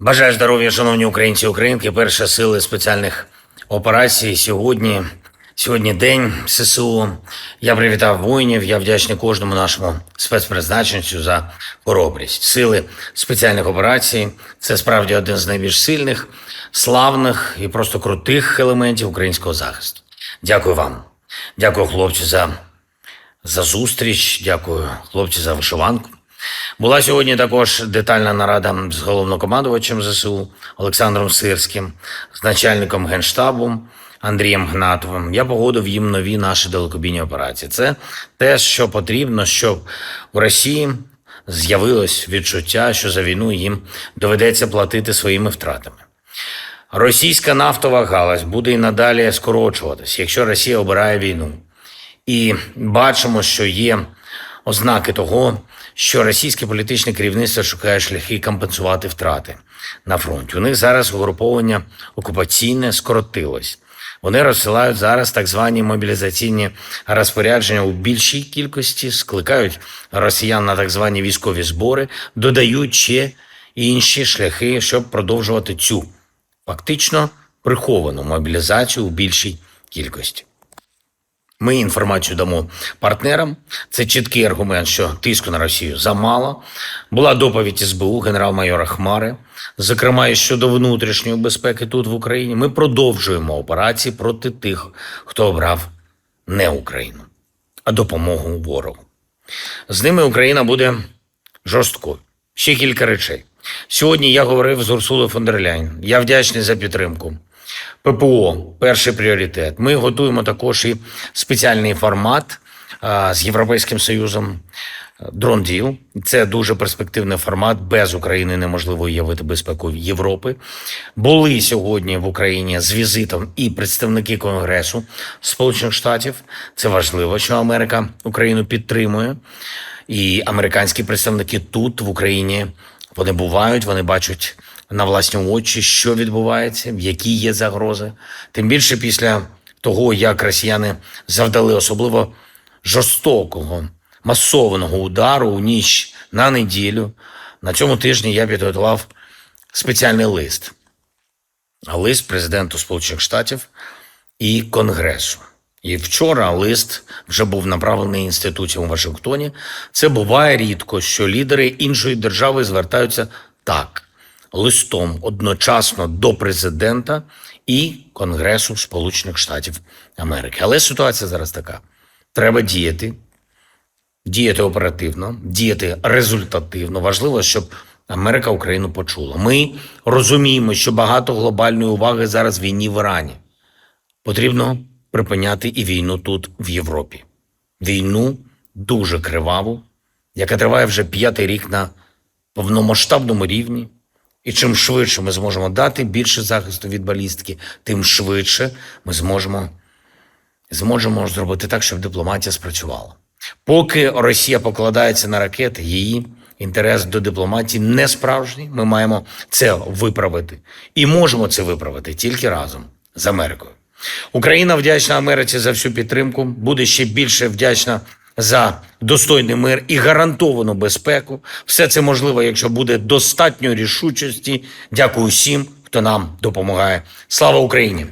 Бажаю здоров'я, шановні українці і українки. Перші сили спеціальних операцій сьогодні день ССУ. Я привітав воїнів. Я вдячний кожному нашому спецпризначенцю за хоробрість. Сили спеціальних операцій – це справді один з найбільш сильних, славних і просто крутих елементів українського захисту. Дякую вам. Дякую, хлопці, за зустріч. Дякую, хлопці, за вишиванку. Була сьогодні також детальна нарада з головнокомандувачем ЗСУ Олександром Сирським, з начальником Генштабу Андрієм Гнатовим. Я погодив їм нові наші далекобійні операції. Це те, що потрібно, щоб у Росії з'явилось відчуття, що за війну їм доведеться платити своїми втратами. Російська нафтова галузь буде і надалі скорочуватись, якщо Росія обирає війну. І бачимо, що є ознаки того, що російське політичне керівництво шукає шляхи компенсувати втрати на фронті. У них зараз угруповання окупаційне скоротилось. Вони розсилають зараз так звані мобілізаційні розпорядження у більшій кількості, скликають росіян на так звані військові збори, додають ще інші шляхи, щоб продовжувати цю фактично приховану мобілізацію у більшій кількості. Ми інформацію дамо партнерам. Це чіткий аргумент, що тиску на Росію замало. Була доповідь СБУ генерал-майора Хмари, зокрема і щодо внутрішньої безпеки тут в Україні. Ми продовжуємо операції проти тих, хто обрав не Україну, а допомогу ворогу. З ними Україна буде жорсткою. Ще кілька речей. Сьогодні я говорив з Урсулою фон дер Ляйн. Я вдячний за підтримку. ППО – перший пріоритет. Ми готуємо також і спеціальний формат з Європейським Союзом «Дрон Діл». Це дуже перспективний формат. Без України неможливо уявити безпеку Європи. Були сьогодні в Україні з візитом і представники Конгресу Сполучених Штатів. Це важливо, що Америка Україну підтримує. І американські представники тут, в Україні, вони бувають, вони бачать на власні очі, що відбувається, які є загрози. Тим більше після того, як росіяни завдали особливо жорстокого, масованого удару у ніч на неділю. На цьому тижні я підготував спеціальний лист. Лист президенту Сполучених Штатів і Конгресу. І вчора лист вже був направлений інституціям у Вашингтоні. Це буває рідко, що лідери іншої держави звертаються так, листом одночасно до президента і Конгресу Сполучених Штатів Америки. Але ситуація зараз така. Треба діяти оперативно, діяти результативно. Важливо, щоб Америка Україну почула. Ми розуміємо, що багато глобальної уваги зараз війні в Ірані. Потрібно припиняти і війну тут, в Європі. Війну дуже криваву, яка триває вже 5-й рік на повномасштабному рівні. І чим швидше ми зможемо дати більше захисту від балістики, тим швидше ми зможемо зробити так, щоб дипломатія спрацювала. Поки Росія покладається на ракети, її інтерес до дипломатії не справжній. Ми маємо це виправити. І можемо це виправити тільки разом з Америкою. Україна вдячна Америці за всю підтримку, буде ще більше вдячна за достойний мир і гарантовану безпеку. Все це можливо, якщо буде достатньо рішучості. Дякую всім, хто нам допомагає. Слава Україні!